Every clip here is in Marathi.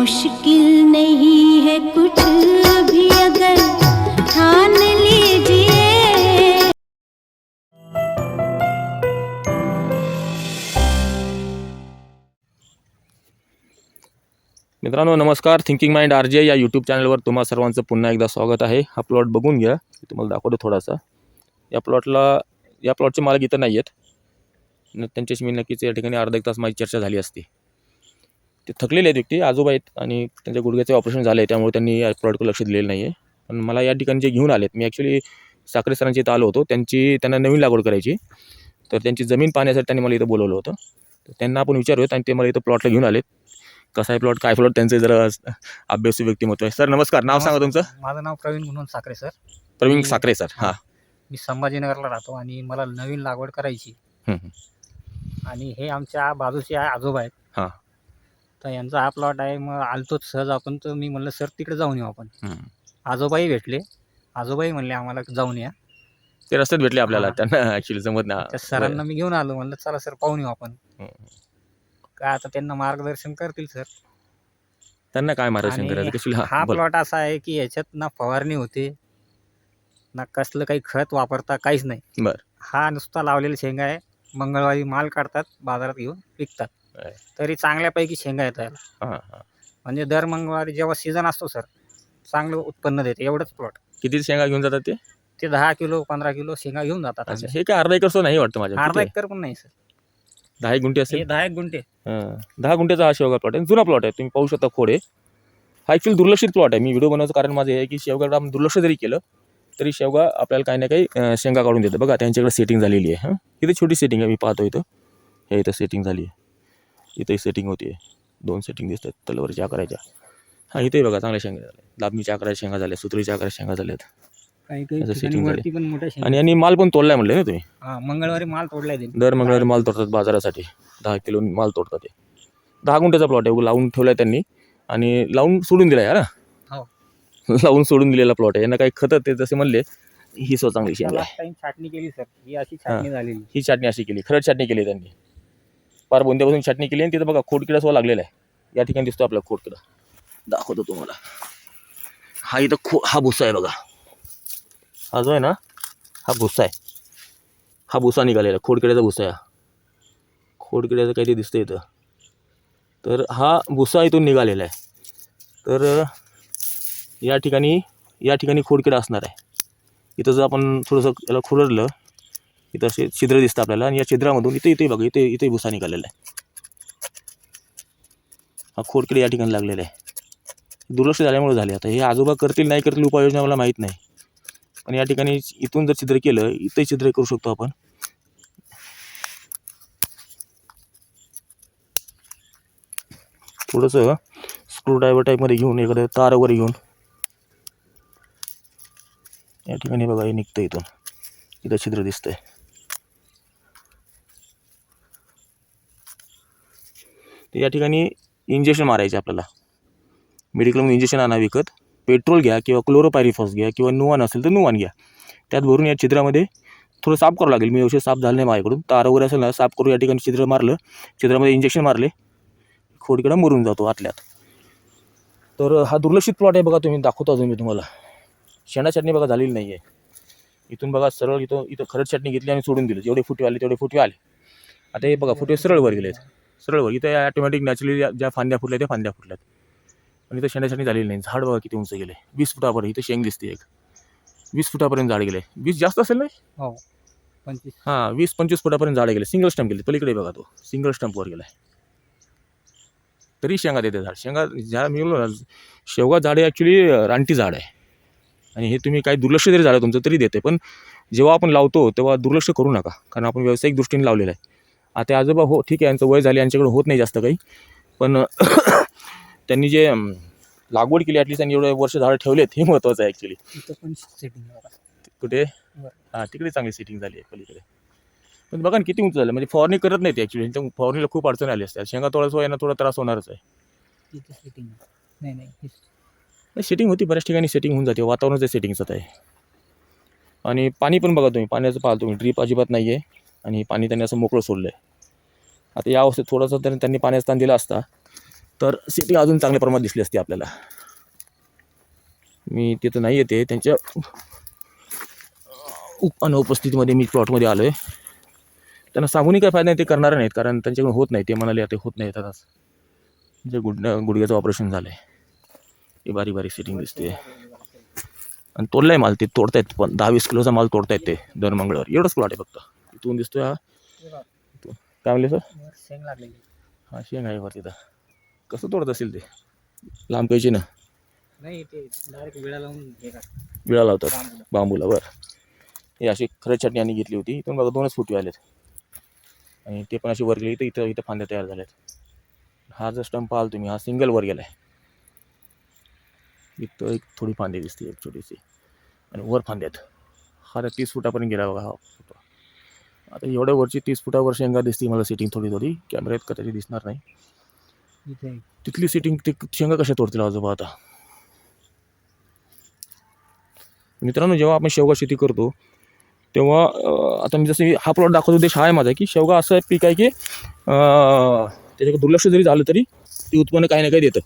मुश्किल नहीं है कुछ भी अगर ठान लीजिए। मित्रांनो नमस्कार. थिंकिंग माइंड RJ या यूट्यूब चॅनलवर तुम्हा सर्वांचं पुन्हा एकदा स्वागत आहे. हा प्लॉट बघून घ्या, तुम्हाला दाखवतो थोडासा. या प्लॉटचे मालक इथं नाही आहेत. त्यांच्याशी मी नक्कीच या ठिकाणी अर्धा एक तास माझी चर्चा झाली असती. ते थकलेले आहेत व्यक्ती, आजोबा आहेत आणि त्यांच्या गुडघ्याचे ऑपरेशन झालं आहे, त्यामुळे त्यांनी या प्लॉटकडे लक्ष दिलेलं नाही आहे. पण मला या ठिकाणी जे घेऊन आलेत, मी ॲक्च्युली साखरे सरांची इथं आलो होतो. त्यांना नवीन लागवड करायची, तर त्यांची जमीन पाहण्यासाठी त्यांनी मला इथं बोलवलं होतं. तर त्यांना आपण विचारूयात आणि ते मला इथं प्लॉटला घेऊन आलेत. कसा आहे प्लॉट, काय प्लॉट, त्यांचे जरा अभ्यासू व्यक्तिमत्व आहे. सर नमस्कार, नाव सांगा तुमचं. माझं नाव प्रवीण म्हणून साखरे सर. प्रवीण साखरे सर. हां, मी संभाजीनगरला राहतो आणि मला नवीन लागवड करायची. आणि हे आमच्या बाजूचे आजोबा आहेत. हां, तर यांचा हा प्लॉट आहे. मग आलतोच सहज आपण, तर मी म्हणलं सर तिकडे जाऊन येऊ आपण. आजोबाही भेटले, आजोबाही म्हणले आम्हाला जाऊन या. ते रस्त्यात भेटले आपल्याला, हां. त्यांना ॲक्च्युली जमत ना. त्या सरांना मी घेऊन आलो, म्हणलं चला सर पाहून येऊ आपण. काय आता त्यांना मार्गदर्शन करतील सर. त्यांना काय मार्गदर्शन आणि करायचं कशी. हा प्लॉट असा आहे की याच्यात ना फवारणी होते ना कसलं काही खत वापरता, काहीच नाही. बरं. हा नुसता लावलेला शेंगा आहे. मंगळवारी माल काढतात, बाजारात घेऊन विकतात. तरी चांगल्यापैकी शेंगा येतात याला. हां हां, म्हणजे दर मंगळवारी जेव्हा सीझन असतो सर, चांगलं उत्पन्न देते. एवढंच प्लॉट. किती शेंगा घेऊन जातात ते? ते 10 किलो 15 किलो शेंगा घेऊन जातात. अच्छा, हे काय अर्धा एकर नाही वाटतं माझ्या. अर्धा एकर पण नाही सर, 10 गुंठे हे असेल. 10 गुंठे. 10 गुंठेचा हा शेवगा प्लॉट आहे. जुना प्लॉट आहे, तुम्ही पाहू शकता. खोडे हा ॲक्च्युअली दुर्लक्षित प्लॉट आहे. मी व्हिडिओ बनवायचं कारण माझं हे आहे की शेवगाकडे आपण दुर्लक्ष जरी केलं तरी शेवगा आपल्याला काही ना काही शेंगा काढून देतं. बघा त्यांच्याकडे सेटिंग झालेली आहे. इथे छोटी सेटिंग आहे, मी पाहतो इथं. हे इथं सेटिंग झाली आहे, इथंही सेटिंग होती आहे. 2 सेटिंग दिसतात तलवारीच्या आकाराच्या. हां, इथेही बघा चांगल्या शेंगा झाल्या, लांबीच्या आकाराच्या शेंगा झाल्या, सुत्रीच्या आकाराच्या शेंगा झाल्यात. काही काही असं ठिकाणी setting वरती पण मोठ्या शेंगा. आणि यांनी माल पण तोडलाय म्हणले ना तुम्ही. मंगळवारी माल तोडलाय त्यांनी. दर मंगळवारी माल तोडतात बाजारासाठी. 10 किलो माल तोडतात ते. 10 गुंठ्याचा प्लॉट आहे, लावून ठेवलाय त्यांनी आणि लावून सोडून दिलाय. यार हो. लावून सोडून दिलेला प्लॉट आहे. यांना काही खतं ते जसे म्हणले ही चांगली शेंगा आहे. लास्ट टाइम छाटणी केली सर, ही अशी छाटणी झालेली. ही छाटणी अशी केली, खरंच छाटणी केली त्यांनी. पार बोंद्यापासून छाटणी केली आणि तिथं बघा खोडकिडा सुद्धा लागलेला आहे. या ठिकाणी दिसतो आपला खोडकिडा, दाखवतो तुम्हाला. हा इथं हा भुसा आहे बघा. हा जो आहे ना, हा भुसा आहे. हा भुसा निघालेला खोडकिड्याचा भुसा आहे. खोडकिड्याचं काहीतरी दिसतं इथं. तर हा भुसा इथून निघालेला आहे. तर या ठिकाणी खोडकिडा असणार आहे. इथं जर आपण थोडंसं याला खुरडलं, इथं असे छिद्र दिसतं आपल्याला आणि या छिद्रामधून इथे बघा, इथे भुसा निघालेला आहे. हा खोडकिडे या ठिकाणी लागलेला आहे. दुर्लक्ष झाल्यामुळे झाले. आता हे आजोबा करतील नाही करतील उपाययोजना मला माहीत नाही, पण या ठिकाणी इथून जर छिद्र केलं, इथंही छिद्र करू शकतो आपण. थोडंसं स्क्रूड्रायव्हर टाईपमध्ये घेऊन, एखादं तार वगैरे घेऊन या ठिकाणी बघा हे निघतं इथून. इथं छिद्र दिसतंय. तर या ठिकाणी इंजेक्शन मारायचे आपल्याला. मेडिकलमधून इंजेक्शन आणा विकत. पेट्रोल घ्या किंवा क्लोरोपायरिफॉस घ्या किंवा नुवान असेल तर नुवान घ्या. त्यात भरून या छिद्रामध्ये थोडं साफ करावं लागेल. मी औषध साफ झालं नाही माझ्याकडून. तार वगैरे असेल ना, साफ करून या ठिकाणी छिद्र मारलं, छिद्रामध्ये इंजेक्शन मारले, खोडकिडा मरून जातो आतल्यात. तर हा दुर्लक्षित प्लॉट आहे बघा. तुम्ही दाखवतो अजून मी तुम्हाला. शेंडा चटणी बघा झालेली नाही आहे. इथून बघा सरळ इथं खरंच चटणी घेतली आणि सोडून दिलं. जेवढे फुटवे आले तेवढे फुटवे आले. आता हे बघा फुटवे सरळ वर गेलेत, सरळ वर. इथं ऑटोमॅटिक नॅचरली ज्या फांद्या फुटल्या त्या फांद्या फुटल्यात. आणि इथं शेंडा चटणी झालेली नाही. झाड बघा किती उंच गेले, 20 फुटापर्यंत. इथं शेंग दिसते एक 20 फुटापर्यंत झाड गेले. 20 जास्त असेल नाही. हो, 25. हां, 20-25 फुटापर्यंत झाडे गेले. सिंगल स्टंप गेले. पलीकडे बघा, तो सिंगल स्टंपवर गेला आहे. तरी शेंगा देते झाड. शेंगा ज्या मी बोललो ना, शेवगा झाड आहे ॲक्च्युली रानटी झाड आहे. आणि हे तुम्ही काही दुर्लक्ष जरी झालं तुमचं तरी देते. पण जेव्हा आपण लावतो तेव्हा दुर्लक्ष करू नका, कारण आपण व्यावसायिक दृष्टीने लावलेलं आहे. आता आजोबा हो ठीक आहे, यांचं वय झाले, यांच्याकडे होत नाही जास्त काही, पण त्यांनी जे लागवड केली ॲटलीस्ट त्यांनी एवढे वर्ष झाडं ठेवलेत, हे महत्त्वाचं आहे ॲक्च्युली. इथं पण सेटिंग कुठे? हां, तिकडे चांगली सेटिंग झाली आहे पलीकडे. पण बघा ना किती उंच झालं. म्हणजे फवारणी करत नाही ते ॲक्च्युली. त्यांच्या फवारणीला खूप अडचणी आली असतात. शेंगा तोडायचं यांना थोडा त्रास होणारच आहे. इथं सेटिंग नाही. सेटिंग होती बऱ्याच ठिकाणी, सेटिंग होऊन जाते. वातावरणाचं सेटिंगच आहे. आणि पाणी पण बघा तुम्ही, पाण्याचं पाहा तुम्ही, ड्रीप अजिबात नाही आहे आणि पाणी त्यांनी असं मोकळं सोडलं आहे. आता या अवस्थेत थोडंसं त्यांनी पाण्याचा ताण दिला असता तर सिटी अजून चांगल्या प्रमाणात दिसली असती आपल्याला. मी तिथं नाही येते त्यांच्या अनुपस्थितीमध्ये मी प्लॉटमध्ये आलो आहे. त्यांना सांगूनही काय फायदा नाही, ते करणार नाहीत कारण त्यांच्याकडून होत नाही. ते म्हणाले आता होत नाही येतातच. जे गुडघ्याचं ऑपरेशन झालं आहे. ही बारीक बारीक सेटिंग दिसते आणि तोडलाय माल. ते तोडतायत पण 10-20 किलोचा माल तोडतायत ते दर मंगळवार. एवढंच प्लॉट आहे फक्त. इथून दिसतोय हा. काय म्हणले सर? शेंग लागलेली. हा शेंग आहे वरती. तर कसं तोडत असेल ते? लांब पाहिजे ना. नाही ते डायरेक्ट विळा लावून हे विळा लावतात बांबूला. बरं. हे अशी खरं चटणी आणि घेतली होती. इथून बघा 2च फुटवे आलेत आणि ते पण अशी वर गेली. तर इथं इथं फांद्या तयार झाल्यात. हा जर स्टंप पाहाल तुम्ही, हा सिंगल वर गेला आहे. इथं एक थोडी फांदी दिसते एक छोटीशी आणि वर फांद्यात. हा तर 30 फुटापर्यंत गेला बघा हा फोटो. आता एवढ्या वरची 30 फुटावर शेंगा दिसते मला सेटिंग थोडी थोडी. कॅमेऱ्यात कदाचित दिसणार नाही. इथे तिथली सेटिंग ते शेंगा कशा तोडतील आजोबा आता. मित्रांनो, जेव्हा आपण शेवगा शेती करतो तेव्हा आता मी जसं हा प्लॉट दाखवतो उद्देश हा आहे माझा की शेवगा असं पीक आहे की त्याच्याकडे दुर्लक्ष जरी झालं तरी ते उत्पन्न काही ना काही देतं.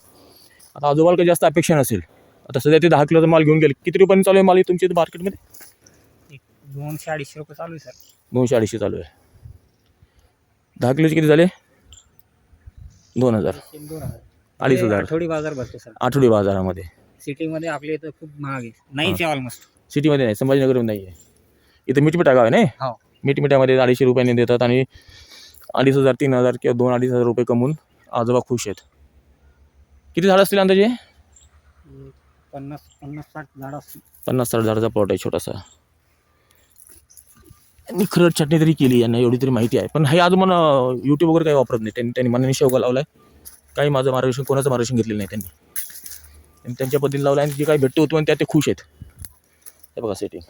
आता आजोबाला काही जास्त अपेक्षा नसेल. आता सध्या ते 10 किलोचा माल घेऊन गेले. किती रुपयांनी चालू आहे माल तुमच्या इथं मार्केटमध्ये? 200-250 रुपये चालू आहे सर. 200-250 चालू आहे. 10 किलोचे किती झाले? 2000. 2,500. आठवडी बाजार भरतो सर. आठवडी बाजारामध्ये. सिटीमध्ये आपल्या इथं खूप महाग आहे. नाहीच आहे ऑलमोस्ट. सिटीमध्ये नाही, संभाजीनगरमध्ये नाही आहे. इथं मिठमिठा गाव आहे नाही. हो. मिठमिठामध्ये 250 रुपयांनी देतात आणि 2,500, 3,000 किंवा 2,000-2,500 रुपये कमवून आजोबा खुश आहेत. किती झाडं असतील अंदाजे? 50-60 झाडं असतील. 50-60 झाडाचा प्लॉट आहे छोटासा. आणि खरड चटणी तरी केली यांना एवढी तरी माहिती आहे. पण हे अजून मला यूट्यूब वगैरे काही वापरत नाही. त्यांनी मनाने शेवगा लावला आहे. काही माझं मार्गदर्शन, कोणाचं मार्गदर्शन घेतलेलं नाही त्यांनी. आणि त्यांच्या पद्धतीने लावलं आणि जे काही भेटतं होतं आणि त्यात ते खुश आहेत. हे बघा सेटिंग.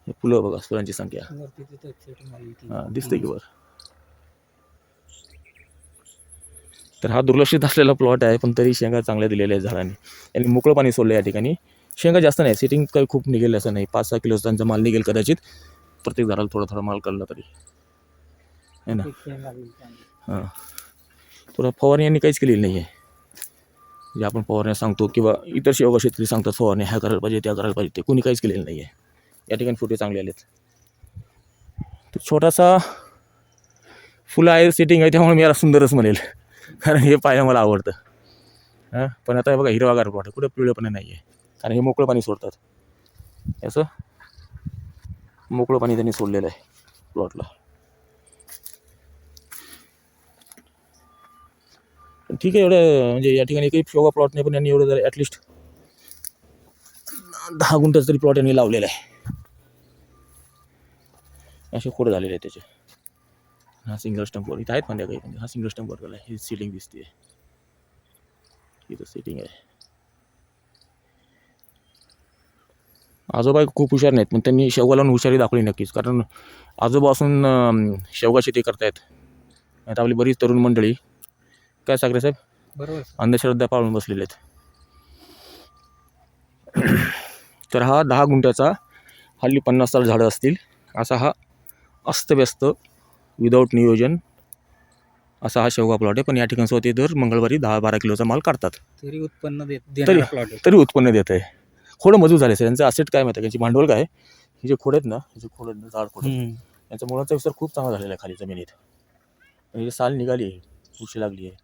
हे फुलं बघा, फुलांची संख्या हां दिसते की वर. तर हा दुर्लक्षित असलेला प्लॉट आहे पण तरी शेंगा चांगल्या दिलेल्या आहेत झाडांनी. यांनी मोकळं पाणी सोडलं या ठिकाणी. शेंगा जास्त नाही, सेटिंग काही खूप निघेल असं नाही. 5-6 किलो त्यांचा माल निघेल कदाचित. प्रत्येक झाडाला थोडा थोडा माल काढला तरी है ना. हां, थोडा फवारणी यांनी काहीच केलेली नाही आहे. जे आपण फवारण्या सांगतो किंवा इतर शेवगा शेतकरी सांगतात फवारण्या ह्या करायला पाहिजे त्या करायला पाहिजे, ते कोणी काहीच केलेलं नाही आहे. या ठिकाणी फुटे चांगले आलेत. तर छोटासा फुलं आहे, सेटिंग आहे, त्यामुळे मी याला सुंदरच म्हणेल कारण हे पाहायला मला आवडतं. हां, पण आता बघा हिरवागार प्लॉट आहे, कुठं पिवळेपणा नाही आहे कारण हे मोकळं पाणी सोडतात. असं मोकळं पाणी त्यांनी सोडलेलं आहे प्लॉटला. ठीक आहे. एवढं म्हणजे या ठिकाणी काही शेवगा प्लॉट नाही पण यांनी एवढं जर ॲटलिस्ट 10 गुंठाचा तरी प्लॉट यांनी लावलेला आहे. असे खोडं झालेले आहे त्याचे. हा सिंगल स्टंपवर इथं आहेत फांद्या काही. हा सिंगल स्टंपवर गेला. ही सेटिंग दिसते, इथं सेटिंग आहे. आजोबा खूप हुशार नाहीत पण त्यांनी शेवगा लावून हुशारी दाखवली नक्कीच. कारण आजोबा असून शेवगा शेती करतायत. आता आपली बरीच तरुण मंडळी काय सागरे साहेब बरोबर अंधश्रद्धा पाळून बसलेले आहेत. तर हा 10 गुंठ्याचा हल्ली 50-60 झाडं असतील असा हा अस्तव्यस्त विदाऊट नियोजन असा हा शेवगा प्लॉट आहे. पण या ठिकाणी स्वतः दर मंगळवारी 10-12 किलोचा माल काढतात. तरी उत्पन्न देणारा प्लॉट आहे. तरी उत्पन्न देत आहे. खोडं मजूर झाले सर. यांचं असेट काय माहिती आहे, यांची भांडवल काय. हे जे खोड आहेत ना, हे जे खोड आहेत ना, झाड खोड, यांचा मुळाचा विस्तार खूप चांगला झालेला आहे खाली जमिनीत. म्हणजे साल निघाली आहे, उशी लागली आहे.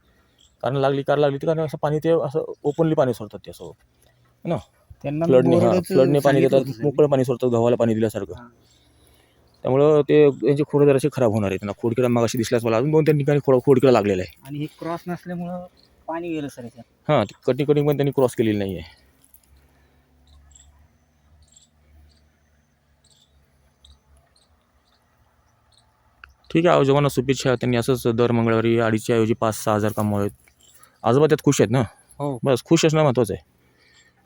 कारण लागली तर कारण असं पाणी ते असं ओपनली पाणी सोडतात ते असं ना. त्यांना फ्लडने पाणी देतात, मोकळं पाणी सोडतात गव्हाला पाणी दिल्यासारखं. त्यामुळं ते यांचे खोडं जरासे खराब होणार आहे. त्यांना खोडकिडा मग अशी दिसल्यास मला अजून 2-3 ठिकाणी खोडकिडा लागलेला आहे. आणि हे क्रॉस नसल्यामुळं पाणी गेलं सर याच्यात. हां, कटिंग पण त्यांनी क्रॉस केलेली नाही आहे. ठीक आहे. आजोबांना शुभेच्छा. त्यांनी असंच दर मंगळवारी 2.5 ऐवजी 5-6 हजार कमवावेत. आजोबा त्यात खुश आहेत ना. हो, बस खुश असणं महत्त्वाचं आहे.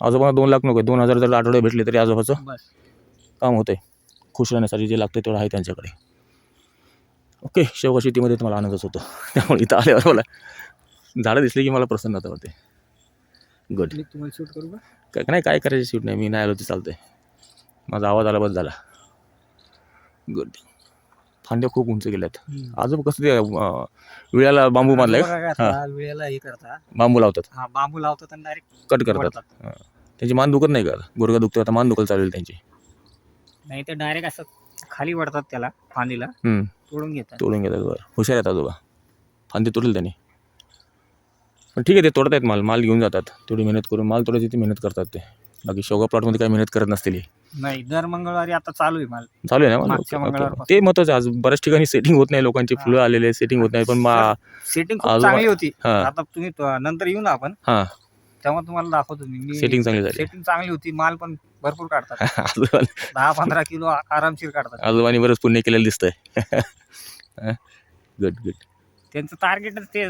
आजोबांना 2 लाख नको, 2,000 जर आठवडे भेटले तरी आजोबाचं बस काम होतं आहे. खुश राहण्यासाठी जे लागतं तेवढं आहे त्यांच्याकडे. ओके. शेवगा शेतीमध्ये तर मला आनंदच होतो. त्यामुळे इथं आल्यावर मला झाडं दिसली की मला प्रसन्नता होते. गुड. मी तुम्हाला शूट करू का? काय नाही, काय करायचं शूट नाही. मी नाही आलो ते चालतं आहे. माझा आवाज आला बस झाला. गुड. फांद्या खूप उंच गेल्यात. आजोबा कसं ते विळ्याला बांबू बांधलाय का? आजोबा वेळेला हे करता, बांबू लावतात, हा बांबू लावतात आणि डायरेक्ट कट करतात. हां. त्यांची मान दुखत नाही का? गुडघा दुखतो, आता मान दुखायला चालू आहे त्यांची. नाही तर डायरेक्ट असं खाली वडतात त्याला फांदीला हम्म. तोडून घेतात. तोडून घेतात. बरं, हुशार आहेत आजोबा. फांदी तोडेल त्यांनी. पण ठीक आहे, ते तोडत आहेत माल घेऊन जातात. तेवढी मेहनत करून माल तोडायची ती मेहनत करतात ते. बाकी शेवगा प्लॉटमध्ये काही मेहनत करत नसतील. नाही, दर मंगळवारी आता चालू आहे माल. चालू आहे ना माल? मागच्या ओके, ओके. मंगळवारपासून. ते महत्त्वाचं आहे. आज बऱ्याच ठिकाणी सेटिंग होत नाही, लोकांची फुलं आलेले सेटिंग होत नाही. पण सेटिंग खूप आजोबा- चांगली होती. हां. आता तुम्ही नंतर येऊ ना आपण, हां, तेव्हा तुम्हाला दाखवतो मी. सेटिंग चांगली झाली. सेटिंग चांगली होती, माल पण भरपूर काढतात. आजोबा 10-15 किलो आरामशीर काढतात. आजोबांनी बरंच पुण्य केलेलं दिसतंय. Good good. त्यांचं टार्गेटच ते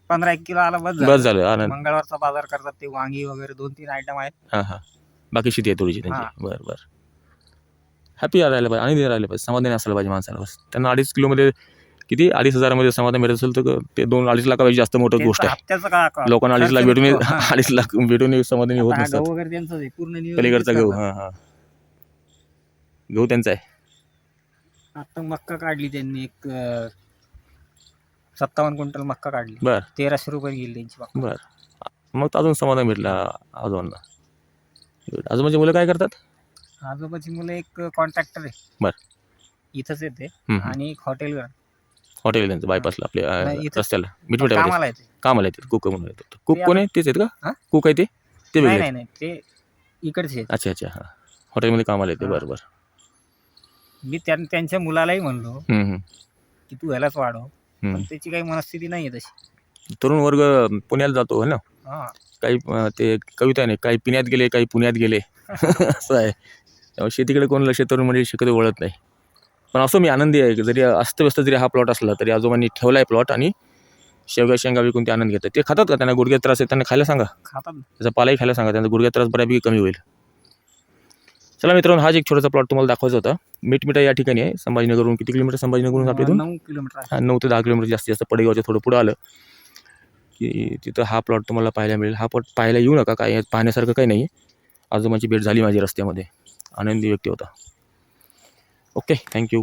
15-1 किलो आला बस बस झालं. आनंद. मंगळवारचा बाजार करतात ते, वांगी वगैरे 2-3 आयटम आहेत. हां हां. बाकी शेती आहे थोडीशी हां. त्यांची. बरं बरं. हॅपी राहिलं पाहिजे, आनंदी राहिलं पाहिजे, समाधानी असायला पाहिजे माणसाला. बस त्यांना 2.5 किलोमध्ये किती 2,500 मध्ये समाधान मिळत असेल तर ते 2-2.5 लाखापेक्षा जास्त मोठं गोष्ट आहे. हप्त्याचं का लोकांना 2.5 लाख खर्च भेटून निघतो. हां. 2.5 लाख भेटून समाधानी होत आता हा नसतात. गहू वगैरे त्यांचं आहे, पूर्ण नियोजन पलीकडचा तेच गहू. करतात. हां हां. गहू त्यांचा आहे. आता मक्का काढली त्यांनी एक 57 क्विंटल मक्का काढली. बरं 1300 रुपये गेली त्यांची मक्का. बरं. मग तर अजून समाधान भेटलं आजोबांना. गुड. आजोबाची मुलं काय करतात? आजोबाची मुलं एक कॉन्ट्रॅक्टर आहे. बरं. इथंच येते. हम्म, हम्म. आणि एक हॉटेल हॉटेल त्यांचं बायपासला नाही, आपल्या इथं रस्त्याला मिठमिठ्यामध्ये कामाला येते. कामाला येतात. कुक म्हणून येतात. कुक ते कोण आहे? तेच आहेत का? हां? कुक आहे ते नाही वेगळे नाही आहेत? नाही, ते इकडचे आहेत. अच्छा अच्छा. हां, हॉटेलमध्ये कामाला येते. हां. बरं बरं. मी त्यांच्या मुलालाही म्हणलो हम्म, हम्म. की तू ह्यालाच वाढव, हम्म. पण त्याची काही मनस्थिती नाही आहे तशी. तरुण वर्ग पुण्याला जातो है ना. हां. काही ते कविता नाही, काही पिण्यात गेले काही पुण्यात गेले असं आहे. त्यामुळे शेतीकडे कोण लक्ष तरुण म्हणजे शक्यतो वळत नाही. पण असं मी आनंदी आहे की जरी अस्तव्यस्त जरी हा प्लॉट असला तरी आजोबांनी ठेवला आहे प्लॉट आणि शेंगा विकून ते आनंद घेतात. ते खातात का? त्यांना गुडघ्यात त्रास आहे त्यांना खायला सांगा, खातात. त्याचा पालाही खायला सांगा, त्यांचा गुडघ्यात त्रास बऱ्यापैकी कमी होईल. चला मित्रांनो, हाच एक छोटासा प्लॉट तुम्हाला दाखवायचा होता. मिठमिठा या ठिकाणी आहे. संभाजीनगरवरून किती किलोमीटर? संभाजीनगरवरून आपल्या इथून 9 किलोमीटर आहे. 9 ते 10 किलोमीटर जास्तीत जास्त. पडेगावच्या थोडं पुढं आलं की तिथं हा प्लॉट तुम्हाला पाहायला मिळेल. हा प्लॉट पाहायला येऊ नका, काय पाहण्यासारखं काही नाही. आजोबांची भेट झाली माझी रस्त्यामध्ये, आनंदी व्यक्ती होता. Okay, thank you.